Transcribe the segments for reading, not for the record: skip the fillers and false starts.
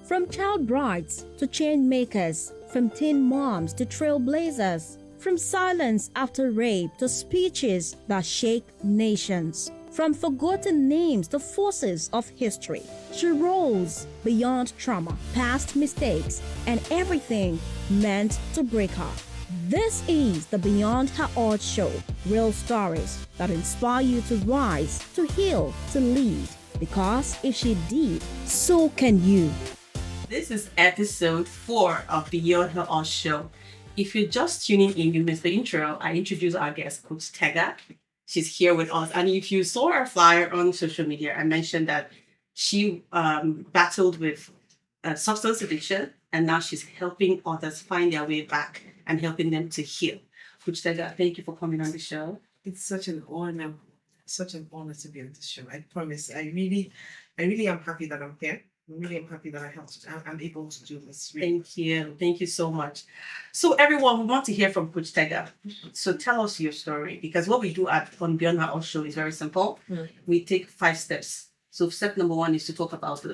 From child brides to chain makers, from teen moms to trailblazers, from silence after rape to speeches that shake nations, from forgotten names to forces of history. She rolls beyond trauma, past mistakes, and everything meant to break her. This is the Beyond Her Odds Show. Real stories that inspire you to rise, to heal, to lead. Because if she did, so can you. This is episode 4 of Beyond Her Odds Show. If you're just tuning in, you missed the intro. I introduced our guest, Coach Tega. She's here with us. And if you saw our flyer on social media, I mentioned that she battled with substance addiction, and now she's helping others find their way back and helping them to heal. Coach Tega, thank you for coming on the show. It's such an honor. Such an honor to be on this show. I promise. I really am happy that I'm here. I really am happy that I'm able to do this. Really. Thank you. Thank you so much. So everyone, we want to hear from Coach Tega. So tell us your story, because what we do on Beyond Her Odds Show is very simple. We take 5 steps. So step number 1 is to talk about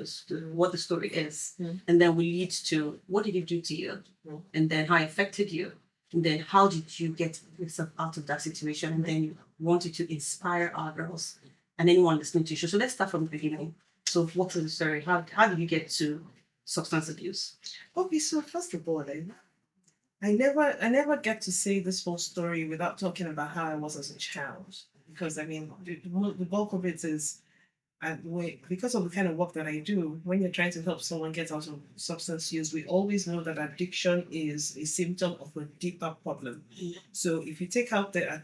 what the story is. And then we lead to what did it do to you? And then how it affected you? And then how did you get yourself out of that situation? And then you wanted to inspire others and anyone listening to you. So let's start from the beginning. So what is the story? How did you get to substance abuse? Okay, so first of all, I never get to say this whole story without talking about how I was as a child. Because I mean, the bulk of it is because of the kind of work that I do, when you're trying to help someone get out of substance use, we always know that addiction is a symptom of a deeper problem. So if you take out the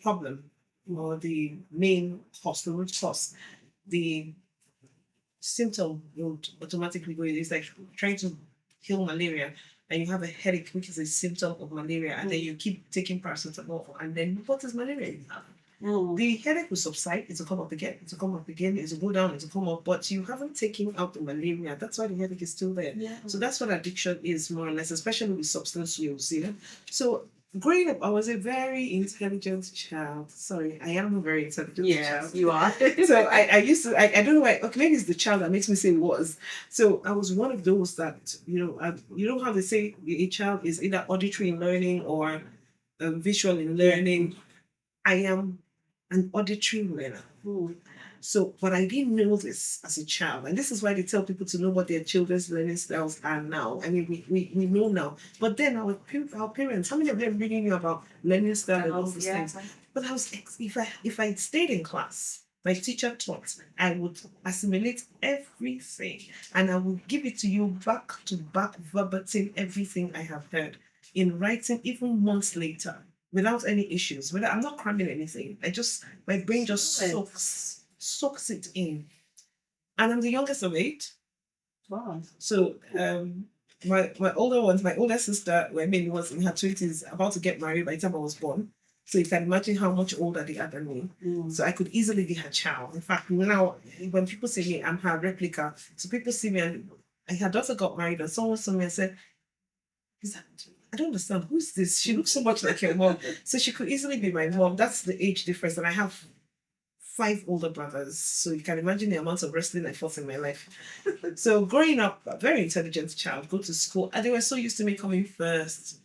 problem or the main cause, the root cause, the symptom would automatically go. It's like trying to heal malaria and you have a headache, which is a symptom of malaria, and then you keep taking paracetamol, and then what is malaria? The headache will subside, it will come up again, it will come up again, it will go down, it will come up, but you haven't taken out the malaria. That's why the headache is still there. So that's what addiction is, more or less, especially with substance use. So growing up, I was a very intelligent child. Sorry, I am a very intelligent child. You are. So I used to, I don't know why, okay, maybe it's the child that makes me say was. So I was one of those that, you know how they say a child is either auditory in learning or visual in learning. I am an auditory learner. So, but I didn't know this as a child. And this is why they tell people to know what their children's learning styles are now. I mean, we know now. But then our parents, how many of them really knew about learning style and all those things? But if I stayed in class, my teacher taught, I would assimilate everything. And I would give it to you back to back, verbatim, everything I have heard in writing, even months later, without any issues. I'm not cramming anything. My brain just soaks it in. And I'm the youngest of 8. Wow. So my older sister, was in her 20s, about to get married by the time I was born. So you can imagine how much older they are than me. So I could easily be her child. In fact, now when people see me, I'm her replica. So people see me, and her daughter got married, and someone saw me and said, I don't understand. Who's this? She looks so much like your mom. So she could easily be my mom. That's the age difference. And I have 5 older brothers. So you can imagine the amount of wrestling I fought in my life. So growing up, a very intelligent child, go to school. And they were so used to me coming first.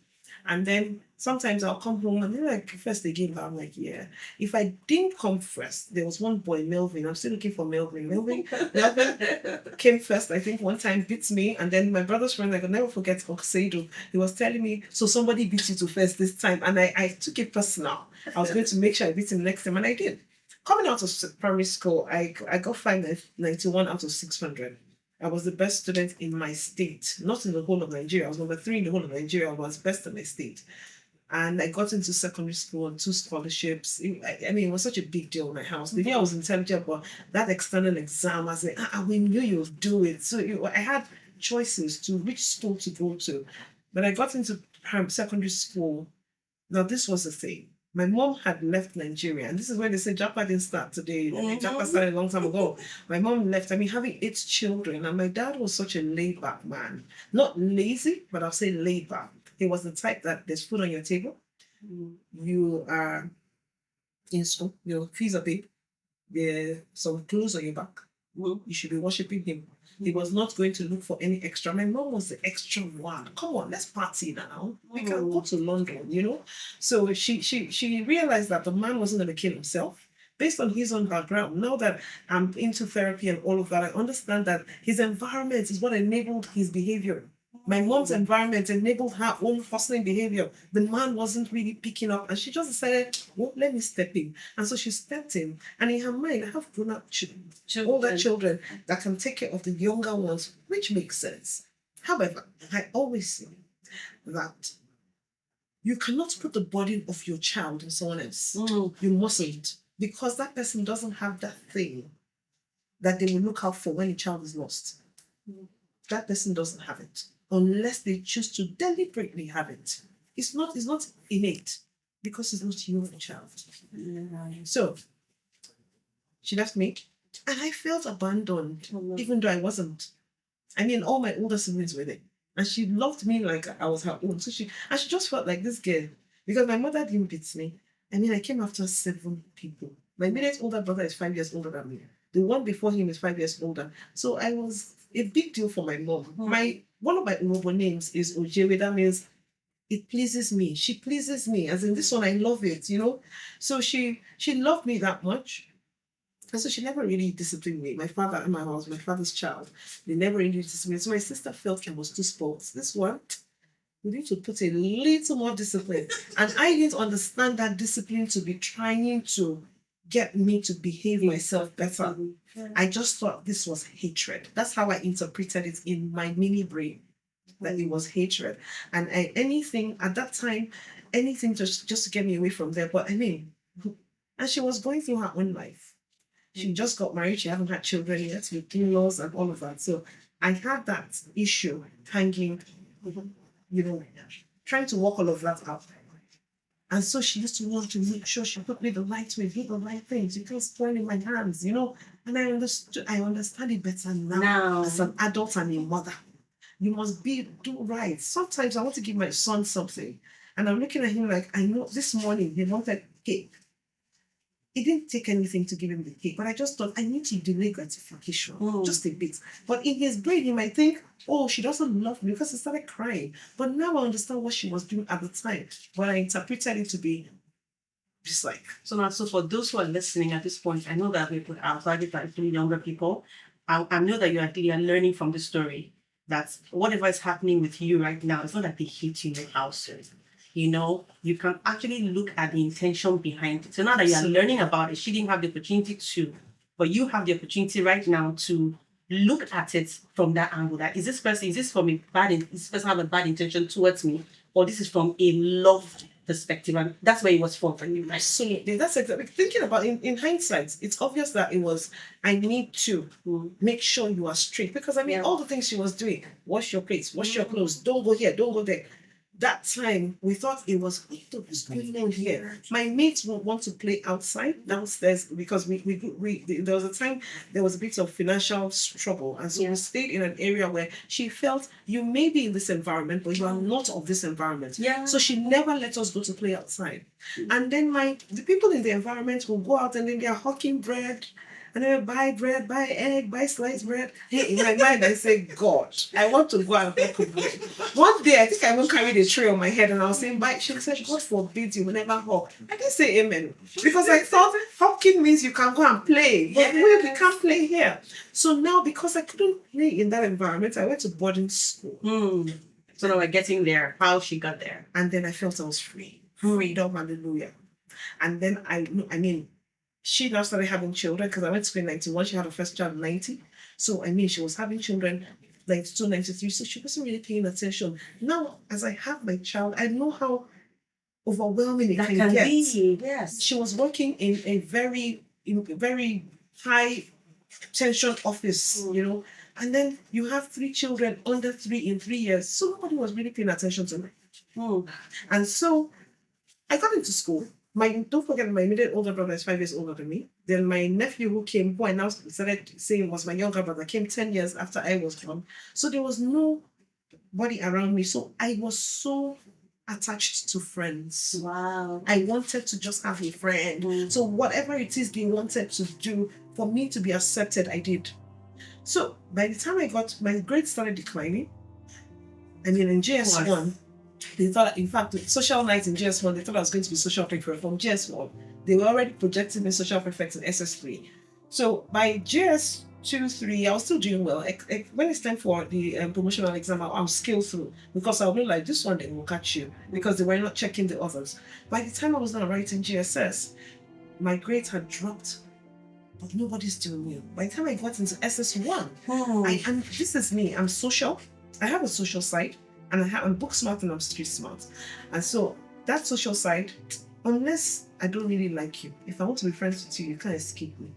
And then sometimes I'll come home and they're like, first again. But I'm like, yeah. If I didn't come first, there was one boy, Melvin. I'm still looking for Melvin. Melvin came first, I think, one time, beats me. And then my brother's friend, I could never forget, Okseido. He was telling me, so somebody beat you to first this time. And I took it personal. I was going to make sure I beat him next time. And I did. Coming out of primary school, I got 591 out of 600. I was the best student in my state, not in the whole of Nigeria. I was number 3 in the whole of Nigeria. I was best in my state. And I got into secondary school on 2 scholarships. It was such a big deal in my house. They knew I was intelligent, but that external exam, I said, we knew you'd do it. So I had choices to which school to go to. But I got into secondary school. Now, this was the thing. My mom had left Nigeria, and this is when they say Japa didn't start today. Japa started a long time ago. My mom left, having 8 children, and my dad was such a laid-back man. Not lazy, but I'll say laid-back. He was the type that there's food on your table, you are in school, your fees are paid, there's some clothes on your back, You should be worshiping him. He was not going to look for any extra. My mom was the extra one. Come on, let's party now. We can go to London, you know. So she realized that the man wasn't going to kill himself based on his own background. Now that I'm into therapy and all of that, I understand that his environment is what enabled his behavior. My mom's environment enabled her own hustling behavior. The man wasn't really picking up, and she just decided, well, let me step in. And so she stepped in. And in her mind, I have grown up children, older children that can take care of the younger ones, which makes sense. However, I always say that you cannot put the burden of your child on someone else. You mustn't, because that person doesn't have that thing that they will look out for when a child is lost. That person doesn't have it unless they choose to deliberately have it. It's not innate because it's not your child. So she left me and I felt abandoned, even though I wasn't. I mean, all my older siblings were there. And she loved me like I was her own. So she just felt like this girl. Because my mother didn't beat me. I mean, I came after 7 people. My immediate older brother is 5 years older than me. The one before him is 5 years older. So I was a big deal for my mom. One of my Urobo names is Ojewe. That means it pleases me. She pleases me. As in this one, I love it, you know. So she loved me that much. And so she never really disciplined me. My father and I was my father's child. They never really disciplined me. So my sister felt I was too spoiled. This one, we need to put a little more discipline. And I didn't understand that discipline to be trying to get me to behave myself better. I just thought this was hatred. That's how I interpreted it in my mini brain, that it was hatred. And anything at that time, anything just to get me away from there. But I mean, and she was going through her own life. She just got married. She hadn't had children yet with in-laws and all of that. So I had that issue hanging, you know, trying to work all of that out. And so she used to want to make sure she put me the right way, do the right things. You can't spoil in my hands, you know. And I understand it better now as an adult and a mother. You must do right. Sometimes I want to give my son something. And I'm looking at him like, I know this morning he wanted cake. It didn't take anything to give him the cake, but I just thought I need to delay gratification just a bit. But in his brain, he might think, oh, she doesn't love me because he started crying. But now I understand what she was doing at the time. But I interpreted it to be just like. So for those who are listening at this point, I know that we put our target actually younger people. I know that you are learning from the story that whatever is happening with you right now, it's not that they hate you in your house. You know, you can actually look at the intention behind it. So now that you are learning about it, she didn't have the opportunity to, but you have the opportunity right now to look at it from that angle. That is this person have a bad intention towards me, or this is from a love perspective, and that's where it was for you, right? Absolutely. That's exactly thinking about in hindsight, it's obvious that it was I need to make sure you are straight. Because I mean all the things she was doing, wash your plates, wash your clothes, don't go here, don't go there. That time we thought it was what's going on here. My mates would want to play outside downstairs because we there was a time there was a bit of financial trouble, and so we stayed in an area where she felt you may be in this environment but you are not of this environment. So she never let us go to play outside. And then the people in the environment will go out and then they are hawking bread. And then buy bread, buy egg, buy sliced bread. Hey, in my mind, I say, God, I want to go and hawk bread. One day, I think I even carried a tray on my head and I was saying, buy. She said, God forbid you will never hawk. I didn't say amen. Because I thought hawking means you can go and play. But we can't play here. So now, because I couldn't play in that environment, I went to boarding school. So now we're getting there, how she got there. And then I felt I was free. Freedom, hallelujah. And then I mean, she now started having children because I went to school in 91. She had her first child in 90. So, I mean, she was having children 92, 93. So she wasn't really paying attention. Now, as I have my child, I know how overwhelming it can get. Yes. She was working in a very high tension office, you know. And then you have 3 children under 3 in 3 years. So nobody was really paying attention to me. And so I got into school. Don't forget, my immediate older brother is 5 years older than me. Then my nephew who came, who I now started saying was my younger brother, came 10 years after I was born. So there was nobody around me. So I was so attached to friends. Wow. I wanted to just have a friend. So whatever it is they wanted to do, for me to be accepted, I did. So by the time I got, my grades started declining. And then in GS1, they thought, in fact, the social night in GS1, they thought I was going to be social prefect from GS1. They were already projecting me social prefect in SS3. So by GS2, 3, I was still doing well. When it's time for the promotional exam, I'll scale through because I'll be like, this one, they will catch you because they were not checking the others. By the time I was now writing GSS, my grades had dropped, but nobody still knew. By the time I got into SS1, and this is me, I'm social. I have a social side, and I'm book smart and I'm street smart. And so that social side, unless I don't really like you, if I want to be friends with you, you can't escape me.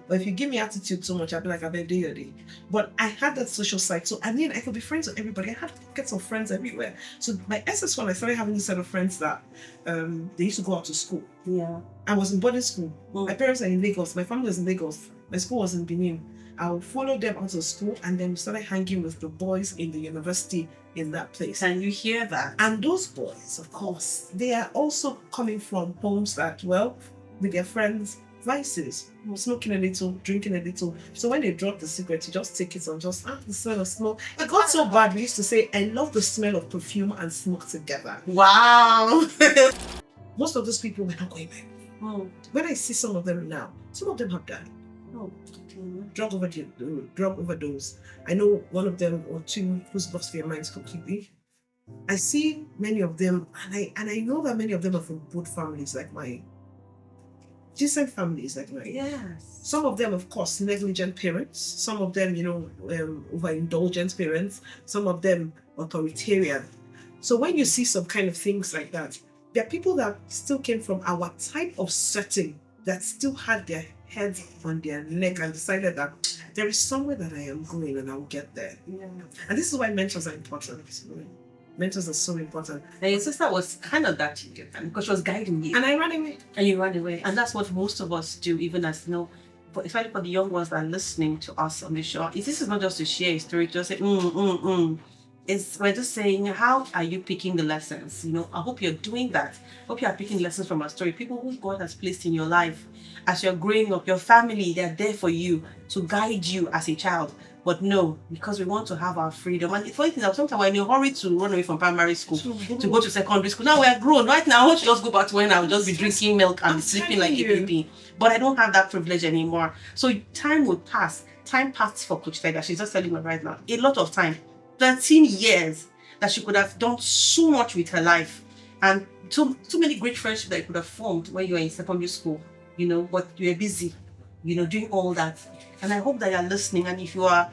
But if you give me attitude too much, I'll be like, I bet do your day. But I had that social side, so I mean, I could be friends with everybody. I had pockets of friends everywhere. So my SS1, I started having this set of friends that they used to go out to school. Yeah. I was in boarding school. My parents are in Lagos. My family was in Lagos. My school was in Benin. I would follow them out of school and then we started hanging with the boys in the university in that place. Can you hear that? And those boys, of course, they are also coming from homes that, well, with their friends, vices, smoking a little, drinking a little. So when they drop the cigarette, you just take it and just, the smell of smoke. It got so bad, we used to say, I love the smell of perfume and smoke together. Wow. Most of those people were not going back. When I see some of them now, some of them have died. Drug overdose. I know one of them or two who's lost their minds completely. I see many of them, and I know that many of them are from good families like mine. Decent families like mine. Yes. Some of them, of course, negligent parents. Some of them, overindulgent parents. Some of them authoritarian. So when you see some kind of things like that, there are people that still came from our type of setting that still had their heads on their neck and decided that there is somewhere that I am going and I'll get there. Yeah. And this is why mentors are important. Mentors are so important. And your sister was kind of that because she was guiding you. And I ran away. And you ran away. And that's what most of us do, even as especially for the young ones that are listening to us on the show. This is not just to share a story, just say, we're just saying, how are you picking the lessons? I hope you're doing that. I hope you are picking lessons from our story. People who God has placed in your life as you're growing up, your family, they're there for you to guide you as a child. But no, because we want to have our freedom. And the funny thing is, sometimes we're in a hurry to run away from primary school to go to secondary school. Now we're grown. Right now, I want to just go back to when I would just be drinking milk and sleeping like a baby. But I don't have that privilege anymore. So time would pass. Time passed for Coach Tega. She's just telling me right now. A lot of time. 13 years that she could have done so much with her life. And too many great friendships that you could have formed when you were in secondary school. But you were busy, doing all that. And I hope that you're listening. And if you are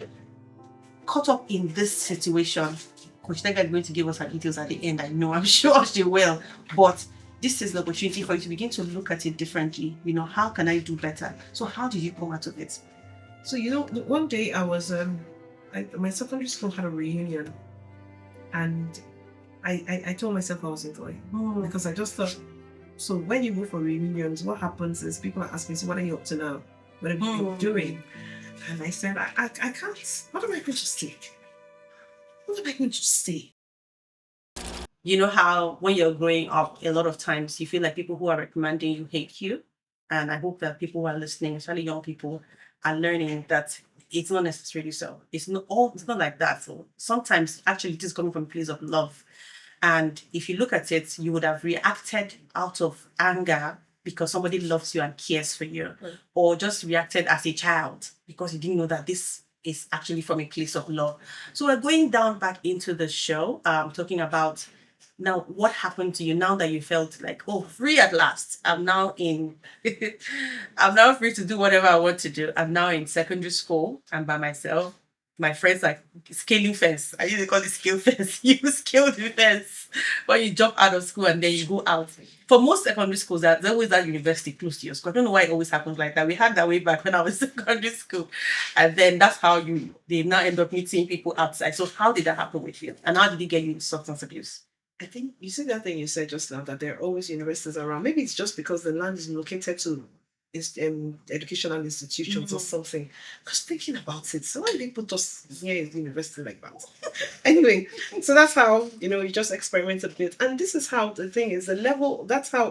caught up in this situation, Coach Tega is going to give us her details at the end. I know, I'm sure she will. But this is the opportunity for you to begin to look at it differently. How can I do better? So how did you come out of it? So, one day I was, my secondary school had a reunion. And I told myself I wasn't going. Because I just thought, so when you go for reunions, what happens is people are asking, so what are you up to now? What have you been doing? And I said, I can't. What am I going to say? What am I going to say? You know how when you're growing up, a lot of times you feel like people who are reprimanding you hate you. And I hope that people who are listening, especially young people, are learning that it's not necessarily so. It's not like that. So sometimes actually it is coming from a place of love. And if you look at it, you would have reacted out of anger because somebody loves you and cares for you, or just reacted as a child because you didn't know that this is actually from a place of love. So we're going down back into the show, talking about now what happened to you now that you felt like, free at last. I'm now free to do whatever I want to do. I'm now in secondary school. I'm by myself. My friends like scaling fence. I used to call it scale fence. You scale the fence when you jump out of school and then you go out. For most secondary schools, there's always that university close to your school. I don't know why it always happens like that. We had that way back when I was in secondary school. And then that's how they now end up meeting people outside. So how did that happen with you? And how did it get you into substance abuse? I think you see that thing you said just now, that there are always universities around. Maybe it's just because the land is located to educational institutions or something. Because thinking about it, so why they put us near a university like that? Anyway, so that's how you just experiment a bit. And this is how the thing is, the level, that's how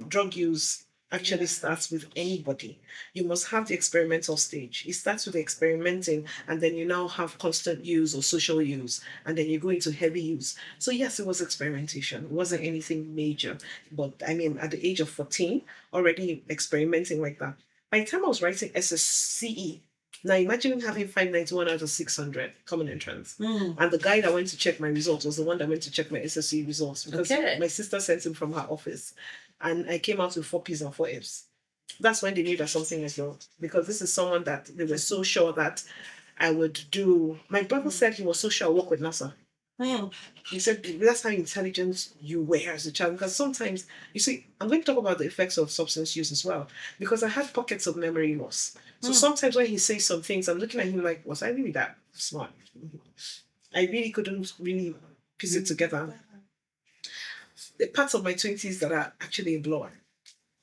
drug use actually starts with anybody. You must have the experimental stage. It starts with experimenting, and then you now have constant use or social use, and then you go into heavy use. So yes, it was experimentation. It wasn't anything major. But I mean, at the age of 14, already experimenting like that. By the time I was writing SSCE, now imagine having 591 out of 600 common entrance. And the guy that went to check my results was the one that went to check my SSC results, because my sister sent him from her office. And I came out with 4 P's and 4 F's. That's when they knew that something was wrong. Because this is someone that they were so sure that I would do. My brother said he was so sure I'd work with NASA. He said that's how intelligent you were as a child. Because sometimes, you see, I'm going to talk about the effects of substance use as well. Because I had pockets of memory loss. So sometimes when he says some things, I'm looking at him like, was I really that smart? I really couldn't really piece it together. The parts of my 20s that are actually a blur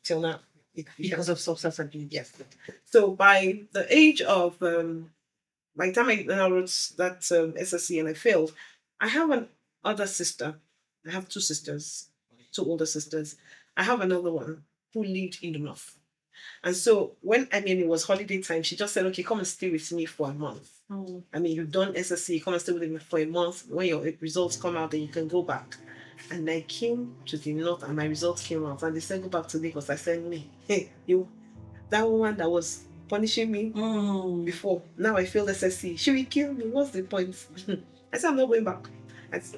till now. Because of substance abuse. Yes. So by the age of, by the time I wrote that SSC and I failed, I have an other sister. I have 2 sisters, 2 older sisters. I have another one who lived in the north. And so when, it was holiday time, she just said, okay, come and stay with me for a month. You've done SSC, come and stay with me for a month. When your results come out, then you can go back. And I came to the north and my results came out. And they said, go back to Lagos. I said, hey, you, that woman that was punishing me before, now I failed SSC. She will kill me. What's the point? I said, I'm not going back.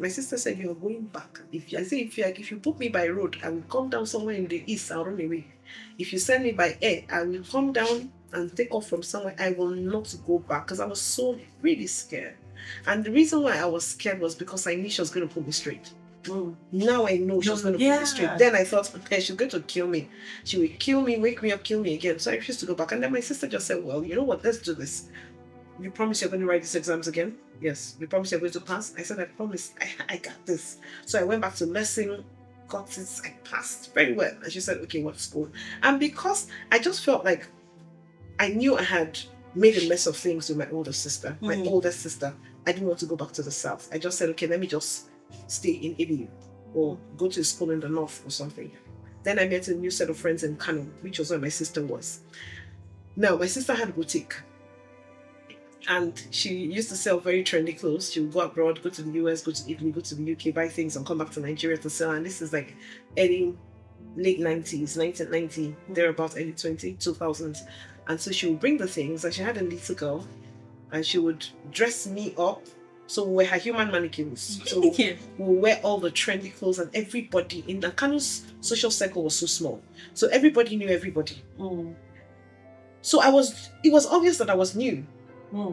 My sister said, you're going back. If you put me by road, I will come down somewhere in the east, I'll run away. If you send me by air, I will come down and take off from somewhere. I will not go back, because I was so really scared. And the reason why I was scared was because I knew she was going to put me straight. Now I know she was going to put me straight. Then I thought, okay, she's going to kill me. She will kill me, wake me up, kill me again. So I refused to go back. And then my sister just said, well, you know what, let's do this. You promise you're going to write these exams again? Yes. You promise you're going to pass? I said, I promise. I got this. So I went back to lesson, got it, I passed very well. And she said, okay, what's school? And because I just felt like I knew I had made a mess of things with my older sister, my oldest sister, I didn't want to go back to the south. I just said, okay, let me just stay in Ibi or go to school in the north or something. Then I met a new set of friends in Kano, which was where my sister was. Now, my sister had a boutique. And she used to sell very trendy clothes. She would go abroad, go to the US, go to Italy, go to the UK, buy things and come back to Nigeria to sell. And this is like late 90s, 1990, thereabout early 2000s. And so she would bring the things, and she had a little girl, and she would dress me up. So we were her human mannequins. So we wear all the trendy clothes, and everybody in the Kano's social circle was so small. So everybody knew everybody. So it was obvious that I was new.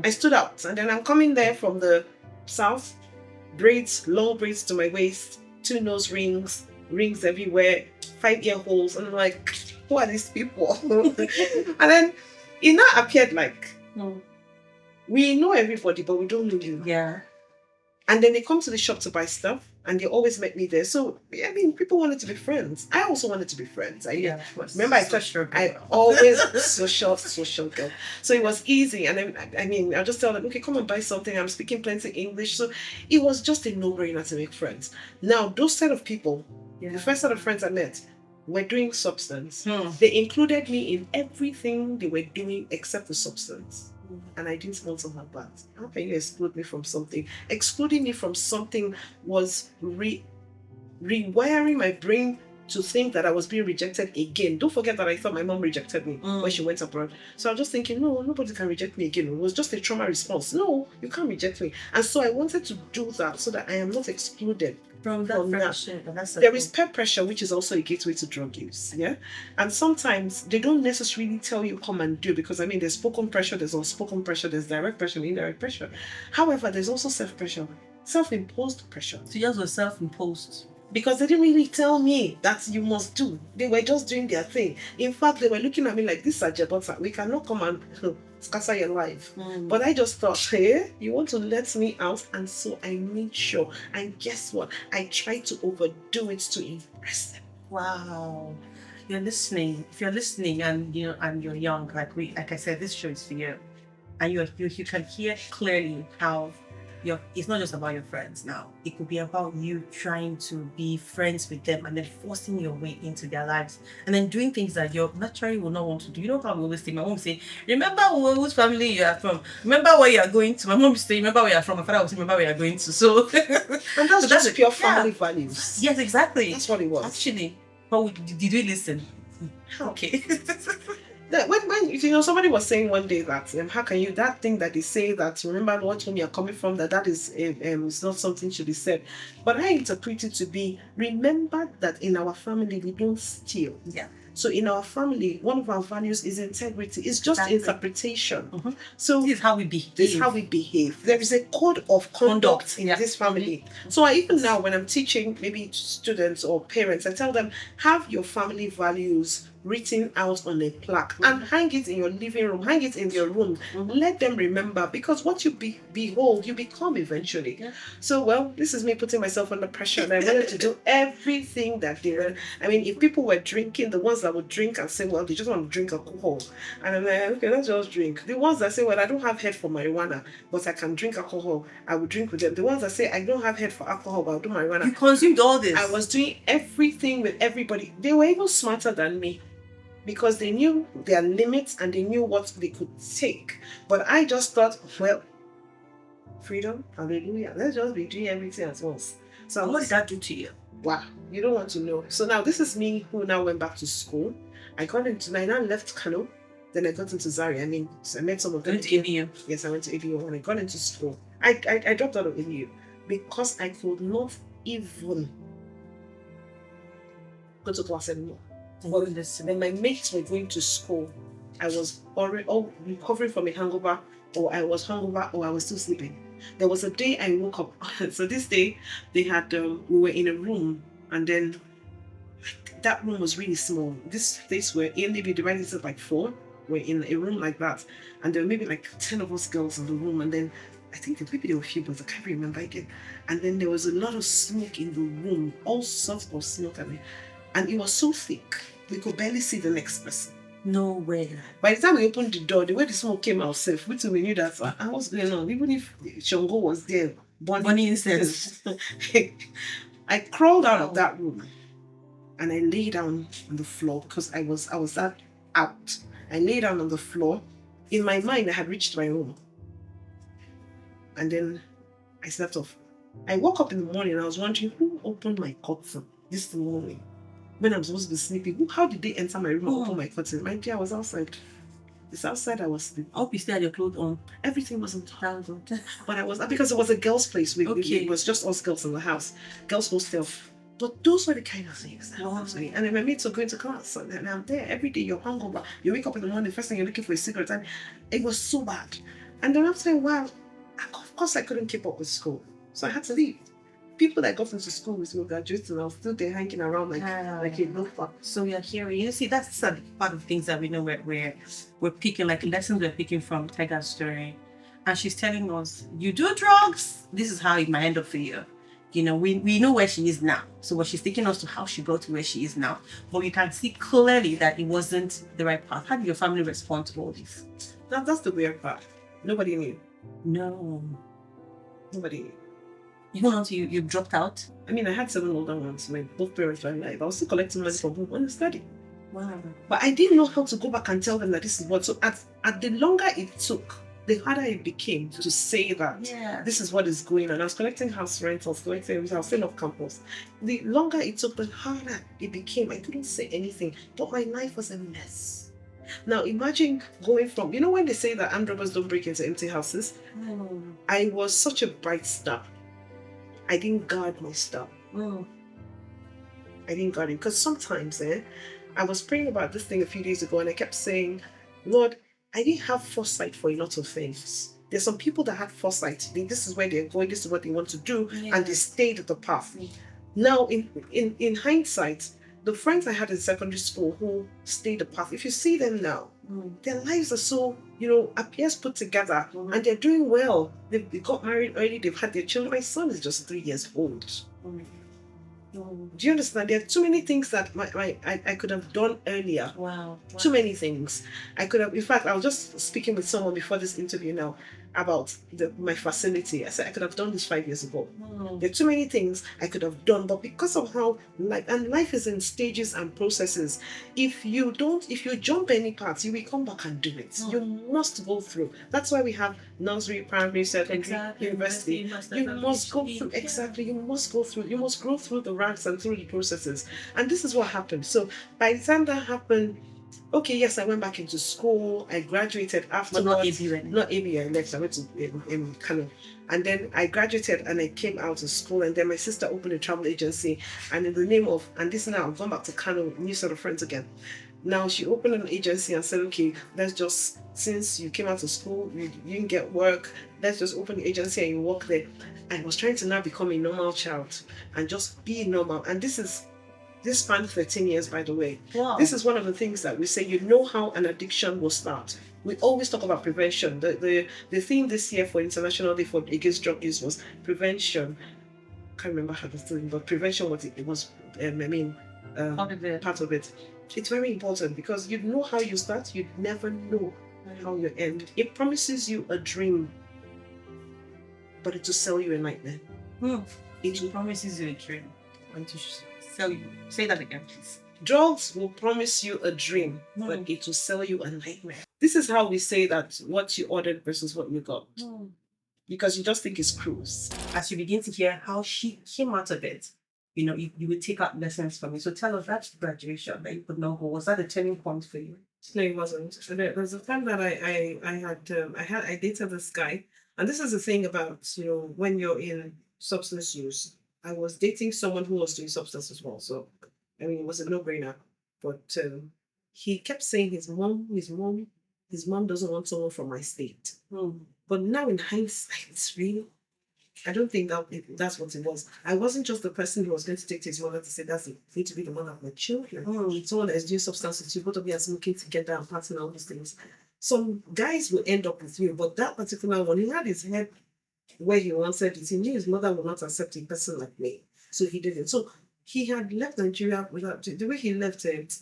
I stood out, and then I'm coming there from the south, braids, long braids to my waist, 2 nose rings everywhere, 5 ear holes, and I'm like, who are these people? And then it now appeared like, we know everybody, but we don't know you. Yeah. And then they come to the shop to buy stuff, and they always met me there. So, people wanted to be friends. I also wanted to be friends. Remember, I always social girl. So it was easy. And then, I'll just tell them, okay, come and buy something. I'm speaking plenty English. So it was just a no-brainer to make friends. Now, those set of people, the first set of friends I met, were doing substance. They included me in everything they were doing except the substance. And I didn't want to have that. How can you exclude me from something? Excluding me from something was rewiring my brain to think that I was being rejected again. Don't forget that I thought my mom rejected me when she went abroad. So I was just thinking, no, nobody can reject me again. It was just a trauma response. No, you can't reject me. And so I wanted to do that so that I am not excluded from that. There is peer pressure, which is also a gateway to drug use. Yeah. And sometimes they don't necessarily tell you come and do, because there's spoken pressure, there's unspoken pressure, there's direct pressure, indirect pressure. However, there's also self-pressure, self-imposed pressure. So yours was self-imposed. Because they didn't really tell me that you must do. They were just doing their thing. In fact, they were looking at me like, this is Ajabota. We cannot come and scatter your life. But I just thought, hey, you want to let me out? And so I made sure. And guess what? I tried to overdo it to impress them. Wow. You're listening. If you're listening and you're young, like I said, this show is for you. And you can hear clearly how it's not just about your friends now. It could be about you trying to be friends with them and then forcing your way into their lives and then doing things that you naturally will not want to do. You know how we always say, my mom will say, remember whose family you are from, remember where you are going to. My mom will say, remember where you are from. My father will say, remember where you are going to. So And that's just pure family values. Yes, exactly. That's what it was. Actually, but did we listen? Okay. When somebody was saying one day that how can you, that thing that they say that remember what home you're coming from, that is it's not something should be said, but I interpret it to be, remember that in our family we don't steal. Yeah. So in our family, one of our values is integrity. It's just interpretation. Mm-hmm. So this is how we behave. There is a code of conduct in Yeah. this family. So I, even now when I'm teaching maybe students or parents, I tell them, have your family values written out on a plaque and hang it in your living room, hang it in your room. Let them remember, because what you behold, you become eventually. Yeah. So, well, this is me putting myself under pressure, and I wanted to do everything that they were. I mean, if people were drinking, the ones that would drink and say, well, they just want to drink alcohol, and I'm like, okay, let's just drink. The ones that say, well, I don't have head for marijuana, but I can drink alcohol, I would drink with them. The ones that say, I don't have head for alcohol, but I'll do marijuana. You consumed all this. I was doing everything with everybody. They were even smarter than me, because they knew their limits and they knew what they could take. But I just thought, well, freedom, hallelujah, let's just be doing everything at once. So what did that do to you? Wow, you don't want to know. So now this is me who now went back to school. I now left Kano, then I got into Zaria. I mean, so I met some of them. Went to ABU. Yes, I went to ABU when I got into school. I dropped out of ABU because I could not even go to class anymore. When my mates were going to school, I was already recovering from a hangover, or I was hungover, or I was still sleeping. There was a day I woke up. So this day, they had we were in a room, and then that room was really small. This place were maybe divided into like 4. We're in a room like that, and there were maybe like 10 of us girls in the room, and then I think maybe there were a few, but I can't remember again. And then there was a lot of smoke in the room, all sorts of smoke, and it was so thick we could barely see the next person. No way. By the time we opened the door, the way the smoke came out safe, we knew that what's going on. Even if Shango was there, burning incense. I crawled out of that room and I lay down on the floor because I was that out. I lay down on the floor. In my mind, I had reached my room. And then I slept off. I woke up in the morning and I was wondering who opened my curtain this morning. When I'm supposed to be sleeping, how did they enter my room and open my curtain? My dear, I was outside. It's outside I was sleeping. I hope you still had your clothes on. Everything was on top. But I was, because it was a girls' place. It was just us girls in the house. Girls' hostel. But those were the kind of things that was me. And then my mates were going to class. And I'm there every day. You're hungover. You wake up in the morning, the first thing you're looking for a cigarette. And it was so bad. And then after a while, of course I couldn't keep up with school. So I had to leave. People that got into school with me graduates and I was still there hanging around like a loafer. So we are hearing, you see, that's part of things that we know we're picking, like lessons we're picking from Tega's story. And she's telling us, you do drugs, this is how it might end up for you. You know, we know where she is now. So what she's taking us to how she got to where she is now. But you can see clearly that it wasn't the right path. How did your family respond to all this? That's the weird part. Nobody knew. No. Nobody knew. Even until you dropped out? I mean, I had 7 older ones. My both parents were alive. I was still collecting money from home when I studied. Wow. But I didn't know how to go back and tell them that this is what. So at the longer it took, the harder it became to say that this is what is going on. I was collecting house rentals, collecting everything. I was still off campus. The longer it took, the harder it became. I couldn't say anything. But my life was a mess. Now imagine going from, when they say that armed robbers don't break into empty houses? I was such a bright star. I didn't guard my stuff. I didn't guard it. Because sometimes I was praying about this thing a few days ago and I kept saying, Lord, I didn't have foresight for a lot of things. There's some people that had foresight. This is where they're going, this is what they want to do, and they stayed at the path. Now, in hindsight, the friends I had in secondary school who stayed the path, if you see them now, their lives are so, appears put together, and they're doing well. They got married early, they've had their children. My son is just 3 years old. Do you understand? There are too many things that I could have done earlier. Wow. Too many things. I could have, in fact, I was just speaking with someone before this interview now, about my facility. I said I could have done this 5 years ago. There are too many things I could have done, but because of how life is in stages and processes, if you jump any parts, you will come back and do it. You must go through. That's why we have nursery, primary, secondary, university. You must go through You must go through. You must grow through the ranks and through the processes. And this is what happened. So by the time that happened, okay, yes, I went back into school. I graduated afterwards. But not ABU. I left. I went to Kano. And then I graduated and I came out of school. And then my sister opened a travel agency. And in the name of, and this now, I've gone back to Kano, new set of friends again. Now she opened an agency and said, okay, let's just, since you came out of school, you didn't get work, let's just open the agency and you work there. I was trying to now become a normal child and just be normal. And this spanned 13 years, by the way. Wow. This is one of the things that we say, how an addiction will start. We always talk about prevention. The theme this year for International Day Against Drug Use was prevention. I can't remember how the thing, but prevention was part of it. It's very important because you know how you start, you never know how you end. It promises you a dream, but it will sell you a nightmare. It promises you a dream, and to sell you. Say that again, please. Drugs will promise you a dream, but it will sell you a nightmare. This is how we say that what you ordered versus what you got. Because you just think it's cruise. As you begin to hear how she came out of it, you would take out lessons from it. So tell us, that graduation that you could not go, was that a turning point for you? No, it wasn't. There's a time that I dated this guy, and this is the thing about when you're in substance use. I was dating someone who was doing substance as well, so it was a no-brainer. But he kept saying his mom doesn't want someone from my state. But now in hindsight, it's really, I don't think that's what it was. I wasn't just the person who was going to take to his mother to say that's going to be the mother of my children. Someone that is doing substances, you both of you are smoking together and partying, all these things. Some guys will end up with you, but that particular one, he had his head where he wanted it. He knew his mother would not accept a person like me, so he didn't. So he had left Nigeria without, the way he left it.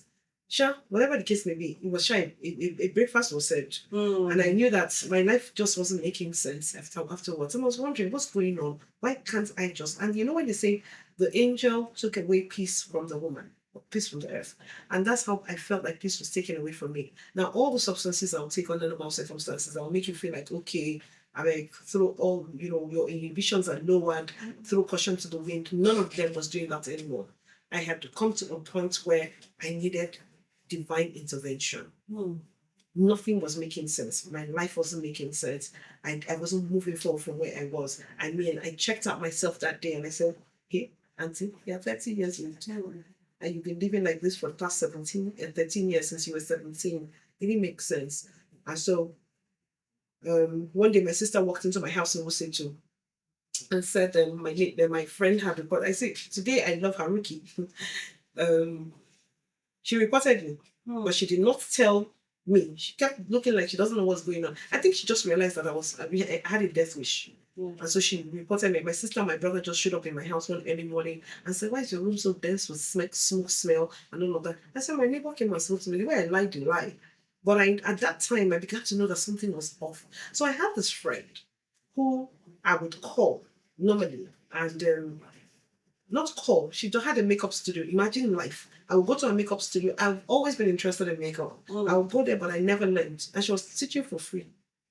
Sure, whatever the case may be, it was shy. A breakfast was served. And I knew that my life just wasn't making sense afterwards. And I was wondering, what's going on? Why can't I just... And when they say the angel took away peace from the woman, or peace from the earth. And that's how I felt like peace was taken away from me. Now, all the substances I'll take under normal circumstances, I'll make you feel like, okay, throw all, your inhibitions are lowered, throw caution to the wind. None of them was doing that anymore. I had to come to a point where I needed divine intervention. Nothing was making sense. My life wasn't making sense. I wasn't moving forward from where I was. I checked out myself that day and I said, hey, auntie, you're 30 years old and you've been living like this for the past 17 and 13 years since you were 17. It didn't make sense. And so one day my sister walked into my house in Wussetu and said my friend had reported. I said, today I love Haruki. She reported me, but she did not tell me. She kept looking like she doesn't know what's going on. I think she just realized that I had a death wish. And so she reported me. My sister and my brother just showed up in my house one early morning and said, why is your room so dense with smoke smell and all of that? I said, my neighbor came and spoke to me. The way I lied, you lie. But at that time, I began to know that something was off. So I had this friend who I would call normally and not call. She had a makeup studio. Imagine life. I would go to a makeup studio. I've always been interested in makeup. I would go there, but I never learned. And she was teaching for free.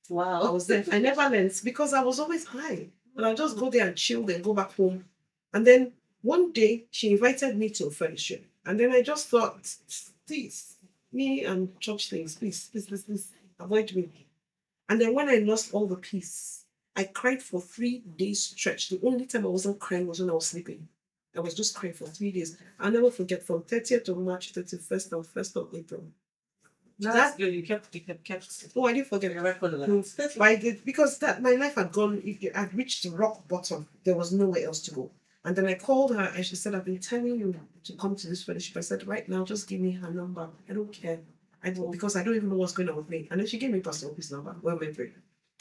Wow. I was there. I never learned because I was always high. And I'll just go there and chill, then go back home. And then one day, she invited me to a fellowship. And then I just thought, please, me and church things, please, avoid me. And then when I lost all the peace, I cried for 3 days stretch. The only time I wasn't crying was when I was sleeping. I was just crying for 3 days. I'll never forget, from 30th of March, 31st and 1st of April. That's good. You kept. Oh, I didn't forget. I did, because my life had gone, I'd reached the rock bottom. There was nowhere else to go. And then I called her and she said, I've been telling you to come to this fellowship. I said, right now, just give me her number. I don't care. Because I don't even know what's going on with me. And then she gave me Pastor Opie's number. Well, my brain.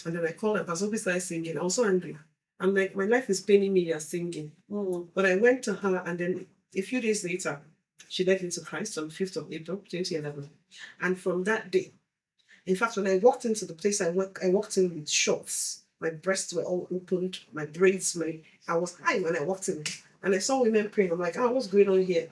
And then I called her. Pastor Opie started singing. I was so angry. I'm like, my life is paining me, you're singing. But I went to her, and then a few days later, she led into Christ on the 5th of April, 2011. And from that day, In fact, when I walked into the place I walked in with shorts. My breasts were all opened, my braids, I was high when I walked in. And I saw women praying. I'm like, oh, what's going on here?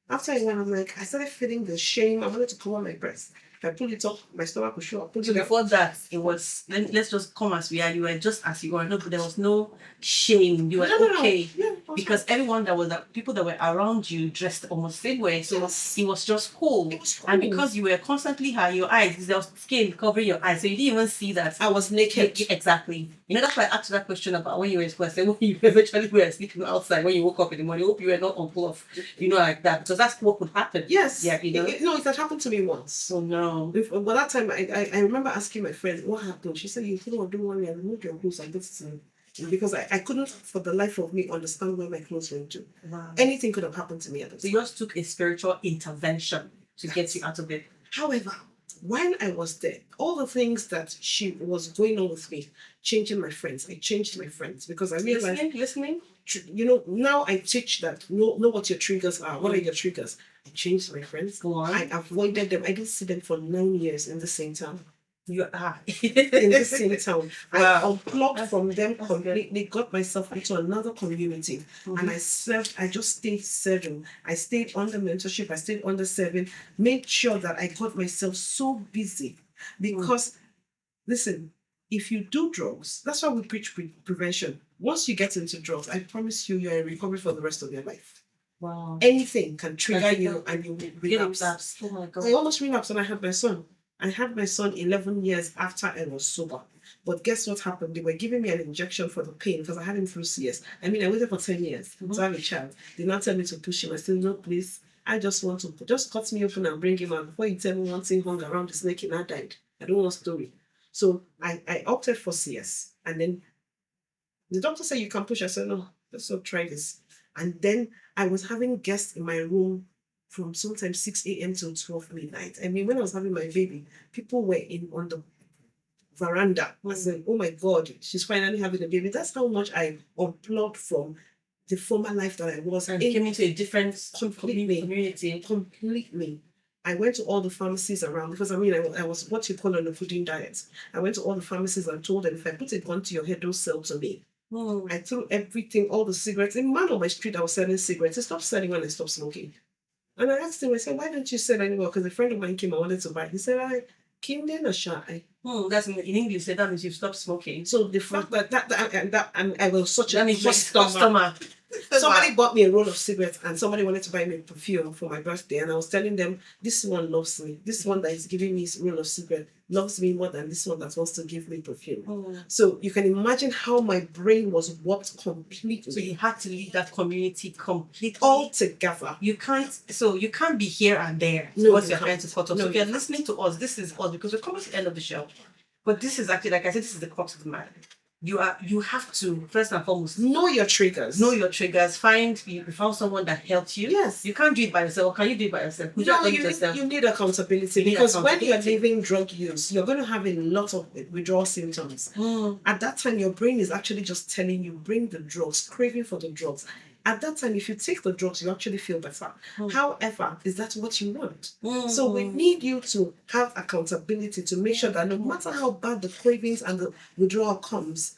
After I went, I'm like, I started feeling the shame. I wanted to cover my breast. If I pull it up, my stomach will show. I pull So it up. before that, it was let's just come as we are. You were just as you were. No, but there was no shame. You were okay. Yeah, Because everyone people that were around you dressed almost same way. So Yes. it was just cool. It was cool. And because you were constantly high, your eyes, there was skin covering your eyes. So you didn't even see that. I was naked. Exactly. That's why I asked that question about when you were when you eventually were sleeping outside, when you woke up in the morning. I hope you were not on cloth, like that. Because that's what would happen. Yes. Yeah, It had happened to me once. So no. But that time, I remember asking my friend, what happened? She said, you don't worry, I removed your clothes and this and because I couldn't, for the life of me, understand where my clothes went to. Wow. Anything could have happened to me at the time. So yours took a spiritual intervention to get you out of it. However, when I was there, all the things that she was going on with me, changing my friends, I changed my friends because I realized, listening. Now I teach that know what your triggers are. What are your triggers? I changed my friends. Go on. I avoided them. I didn't see them for 9 years in the same town. You are In the same town. Wow. I unplugged from them completely, got myself into another community. And I just stayed serving. I stayed under mentorship, I stayed under serving, made sure that I got myself so busy. Because, listen, if you do drugs, that's why we preach prevention. Once you get into drugs, I promise you're in recovery for the rest of your life. Wow. Anything can trigger you and you relapse. Oh my God. I almost relapsed when I had my son. I had my son 11 years after I was sober. But guess what happened? They were giving me an injection for the pain because I had him through CS. I waited for 10 years to have a child. They now tell me to push him. I said, no, please. I just want to just cut me open and bring him out. Before you tell me one thing hung around the snake and I died. I don't want a story. So I opted for CS. And then the doctor said, you can push. I said, no, let's not try this. And then I was having guests in my room from sometimes 6 a.m. till 12 midnight. When I was having my baby, people were on the veranda. I said, oh my God, she's finally having a baby. That's how much I unplugged from the former life that I was. And came into a different community. Completely. I went to all the pharmacies around because I was what you call on a fooding diet. I went to all the pharmacies and told them, if I put a gun to your head, don't sell to me. I threw everything, all the cigarettes. A man on my street, I was selling cigarettes. He stopped selling when I stopped smoking. And I asked him, I said, why don't you sell anymore? Because a friend of mine came, I wanted to buy. He said, I came in a shy. That's in English. That means you stopped smoking. So the fact that I was such a customer. Somebody bought me a roll of cigarettes and somebody wanted to buy me perfume for my birthday. And I was telling them, this one loves me. This one that is giving me a roll of cigarette loves me more than this one that wants to give me perfume. So you can imagine how my brain was warped completely. So you had to leave that community completely. Altogether. You can't be here and there. No, what you're trying to sort of. No, so if you're listening to us, this is us because we're coming to the end of the show. But this is actually, like I said, this is the crux of the matter. You have to first and foremost know your triggers. You found someone that helped you. Yes. You can't do it by yourself. Can you do it by yourself? You need accountability because when you're leaving drug use, you're going to have a lot of withdrawal symptoms. At that time, your brain is actually just telling you, bring the drugs, craving for the drugs. At that time, if you take the drugs, you actually feel better. However, is that what you want? So we need you to have accountability to make sure that no matter how bad the cravings and the withdrawal comes,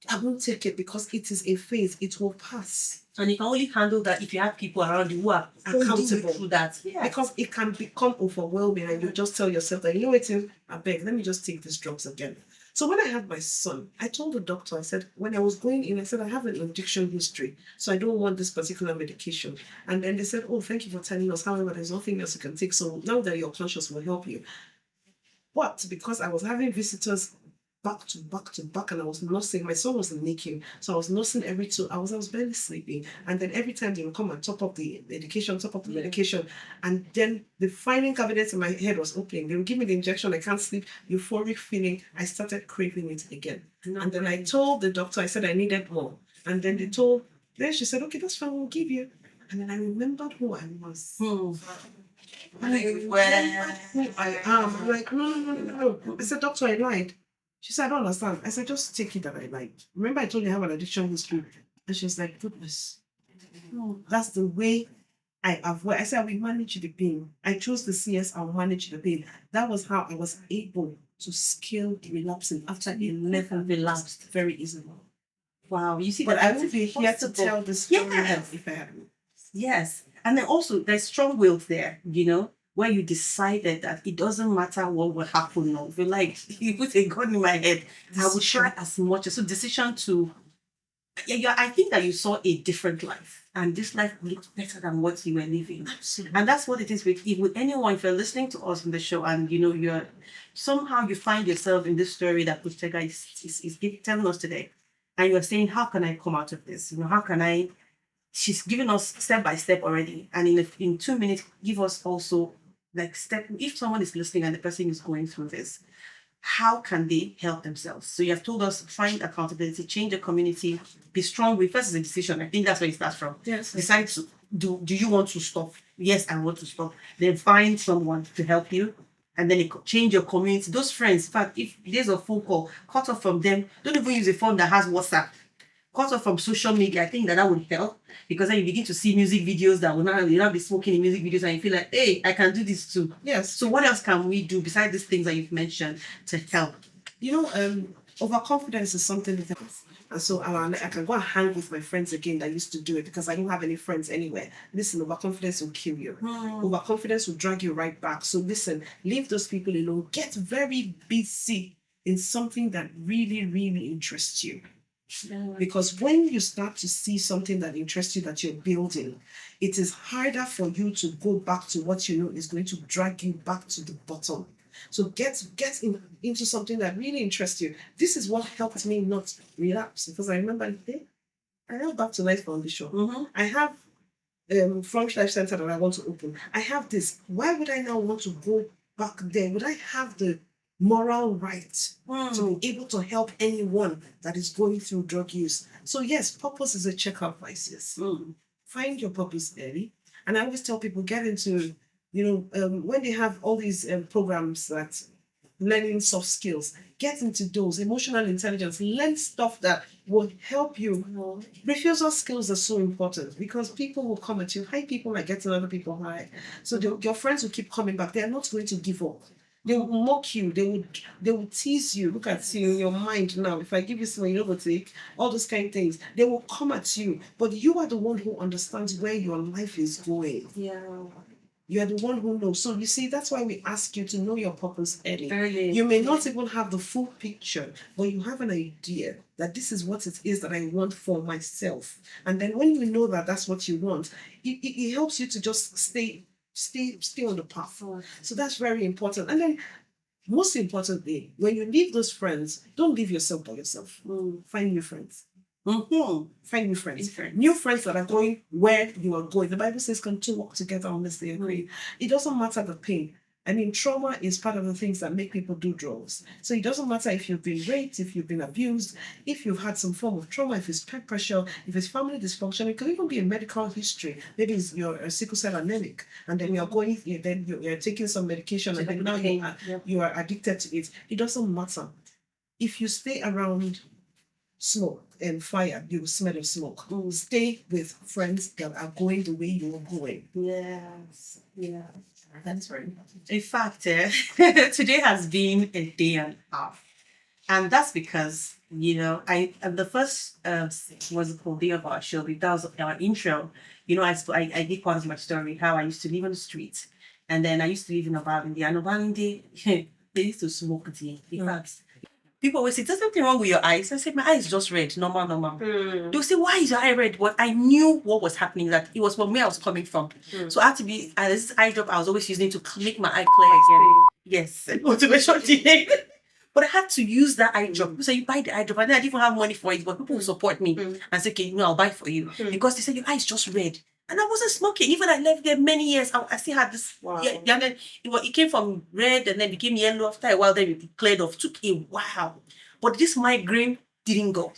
I won't take it because it is a phase. It will pass. And you can only handle that if you have people around you who are accountable through that. Yeah. Because it can become overwhelming and you just tell yourself that, I beg, let me just take these drugs again. So when I had my son, I told the doctor, I said, when I was going in, I said, I have an addiction history, so I don't want this particular medication. And then they said, oh, thank you for telling us. However, there's nothing else you can take. So now that you're conscious, we'll help you. But because I was having visitors back to back, and I was nursing, my son was in NICU, so I was nursing every 2 hours. I was barely sleeping. And then every time they would come and top up the medication, and then the filing cabinet in my head was opening. They would give me the injection, I can't sleep, euphoric feeling. I started craving it again. And then I told the doctor, I said I needed more. And then then she said, okay, that's fine, we'll give you. And then I remembered who I was. And I remembered who I am. I'm like, no. I said, doctor, I lied. She said, I don't understand. I said, just take it that I lied. Remember I told you I have an addiction history? And she was like, goodness. That's the way I avoid. I said, I will manage the pain. I chose the CS, I'll manage the pain. That was how I was able to scale relapsing after 11 relapsed very easily. Wow, you see, But that I that's would be here to impossible. tell the story Yes. if I hadn't. Yes. And then also there's strong will there, where you decided that it doesn't matter what will happen. No, if you like, you put a gun in my head, I will try as much. So decision to, I think that you saw a different life, and this life looked better than what you were living. Absolutely. And that's what it is with anyone. If you're listening to us in the show, and you're somehow you find yourself in this story that Coach Tega is telling us today, and you're saying, how can I come out of this? How can I? She's given us step by step already, and in 2 minutes, give us also like step. If someone is listening and the person is going through this, how can they help themselves? So you have told us find accountability, change the community, be strong with first is a decision. I think that's where it starts from. Yes. Decide to do you want to stop? Yes, I want to stop. Then find someone to help you. And then change your community. Those friends, in fact, if there's a phone call, cut off from them. Don't even use a phone that has WhatsApp. Cut off from social media. I think that would help, because then you begin to see music videos that will not, you'll not be smoking in music videos, and you feel like, hey, I can do this too. Yes. So what else can we do besides these things that you've mentioned to help? Overconfidence is something that happens. And so I can go and hang with my friends again that used to do it because I don't have any friends anywhere. Listen, overconfidence will kill you. Overconfidence will drag you right back. So listen, leave those people alone. Get very busy in something that really, really interests you. Because when you start to see something that interests you that you're building, it is harder for you to go back to what you know is going to drag you back to the bottom. So get into something that really interests you. This is what helped me not relapse, because I remember, I have Back to Life Foundation. I have Flourish Life Center that I want to open. I have this. Why would I now want to go back there? Would I have the moral right to be able to help anyone that is going through drug use? So yes, purpose is a check-up vices. Find your purpose early. And I always tell people, get into, when they have all these programs that learning soft skills, get into those, emotional intelligence, learn stuff that will help you. Refusal skills are so important because people will come at you. High people are getting other people high. So your friends will keep coming back. They are not going to give up. They will mock you. They will tease you. Look at you in your mind now. If I give you something, you're going to take all those kind of things. They will come at you. But you are the one who understands where your life is going. Yeah. You are the one who knows. So you see, that's why we ask you to know your purpose early. Early. You may not even have the full picture, but you have an idea that this is what it is that I want for myself. And then when you know that that's what you want, it helps you to just stay on the path. So that's very important. And then most importantly, when you leave those friends, don't leave yourself by yourself. Find new friends. Find new friends. New friends that are going where you are going. The Bible says, can two walk together unless they agree? It doesn't matter the pain. I mean, trauma is part of the things that make people do drugs. So it doesn't matter if you've been raped, if you've been abused, if you've had some form of trauma, if it's peer pressure, if it's family dysfunction. It could even be a medical history. Maybe you're a sickle cell anemic, and then you're taking some medication, and then now you are addicted to it. It doesn't matter. If you stay around smoke and fire, you will smell of smoke. Stay with friends that are going the way you are going. Yes. Yeah. That's very important. In fact, today has been a day and a half. And that's because, the first, what's it called, day of our show, that was our intro. I did part of my story, how I used to live on the streets. And then I used to live in Obalinde. And Obalinde, they used to smoke tea. In fact, people always say, there's something wrong with your eyes. I said, my eye is just red, normal. They'll say, why is your eye red? But I knew what was happening, that it was from where I was coming from. So I had to be, this eye drop I was always using to make my eye clear again. Yes, motivation today. But I had to use that eye drop. So you buy the eye drop, and then I didn't even have money for it, but people will support me and say, okay, I'll buy for you. Because they said, your eye is just red. And I wasn't smoking. Even I lived there many years, I still had this. Wow. Yeah, and then it came from red and then became yellow. After a while, then it cleared off. Took a while. But this migraine didn't go.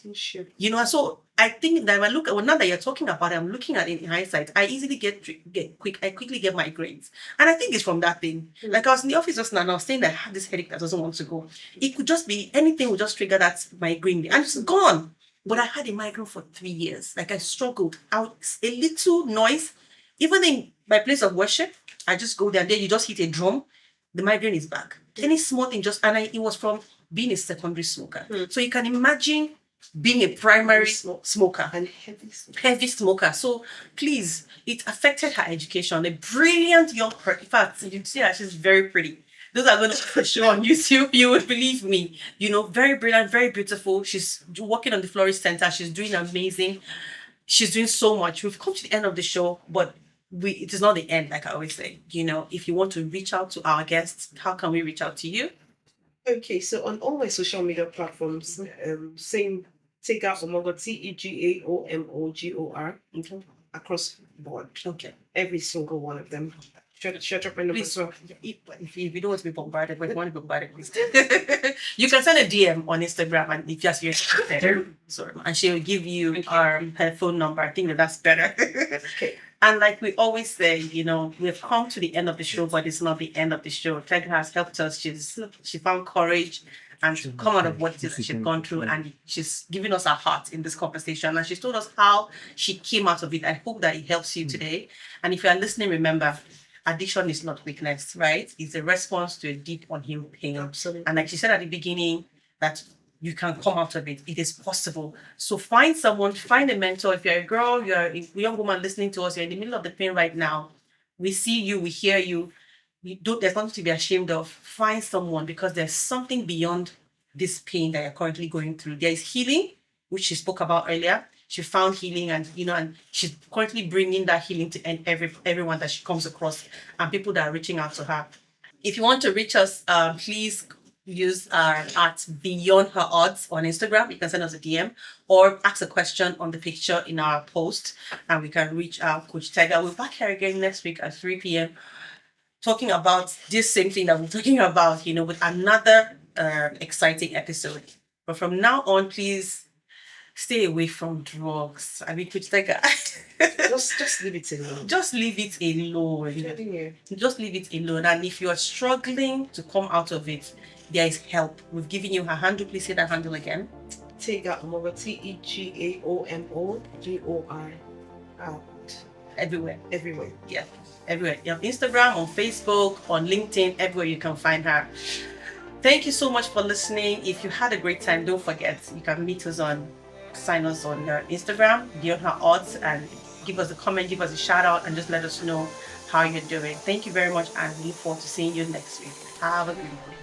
So I think that now that you're talking about it, I'm looking at it in hindsight. I easily quickly get migraines. And I think it's from that thing. Like I was in the office just now, and I was saying that I have this headache that doesn't want to go. It could just be anything would just trigger that migraine. And it's gone. But I had a migraine for 3 years. Like I struggled out a little noise. Even in my place of worship, I just go there and then you just hit a drum. the migraine is back. Any small thing, it was from being a secondary smoker. So you can imagine being a primary smoker And heavy smoker. So please, it affected her education. A brilliant young person. In fact, you see her, she's very pretty. Those are going to show on YouTube. You would believe me. Very brilliant, very beautiful. She's working on the Florist Center. She's doing amazing. She's doing so much. We've come to the end of the show, but it is not the end, like I always say. If you want to reach out to our guests, how can we reach out to you? Okay, so on all my social media platforms, same Tega Omogor, TEGAOMOGOR, across the board. Okay. Every single one of them. Shut up and Please, if you don't want to be bombarded, but if you want to be bombarded, please. You can send a DM on Instagram, and if you're interested, sorry, and she'll give you her phone number. I think that's better. Okay. And like we always say, we've come to the end of the show, but it's not the end of the show. Tega has helped us. She found courage and to come out of what it is that she's gone through, and she's given us her heart in this conversation. And she's told us how she came out of it. I hope that it helps you today. And if you are listening, remember, addiction is not weakness, right? It's a response to a deep, unhealed pain. Absolutely. And like she said at the beginning, that you can come out of it. It is possible. So find someone, find a mentor. If you're a girl, you're a young woman listening to us, you're in the middle of the pain right now. We see you, we hear you. There's nothing to be ashamed of. Find someone, because there's something beyond this pain that you're currently going through. There is healing, which she spoke about earlier. She found healing, and she's currently bringing that healing to everyone that she comes across, and people that are reaching out to her. If you want to reach us, please use at Beyond Her Odds on Instagram. You can send us a DM or ask a question on the picture in our post, and we can reach out Coach Tega. We're back here again next week at 3 p.m. talking about this same thing that we're talking about, with another exciting episode. But from now on, please stay away from drugs. I mean, Coach Tega, just leave it alone. just leave it alone. Just leave it alone. And if you are struggling to come out of it, there is help. We've given you her handle. Please say that handle again. Tega Omogor, TEGAOMOGOR. Everywhere. Everywhere. Yeah, everywhere. On Instagram, on Facebook, on LinkedIn, everywhere you can find her. Thank you so much for listening. If you had a great time, don't forget, you can sign us on Instagram, Beyond Her Odds, and give us a comment, give us a shout out, and just let us know how you're doing. Thank you very much, and we look forward to seeing you next week. Have a good one.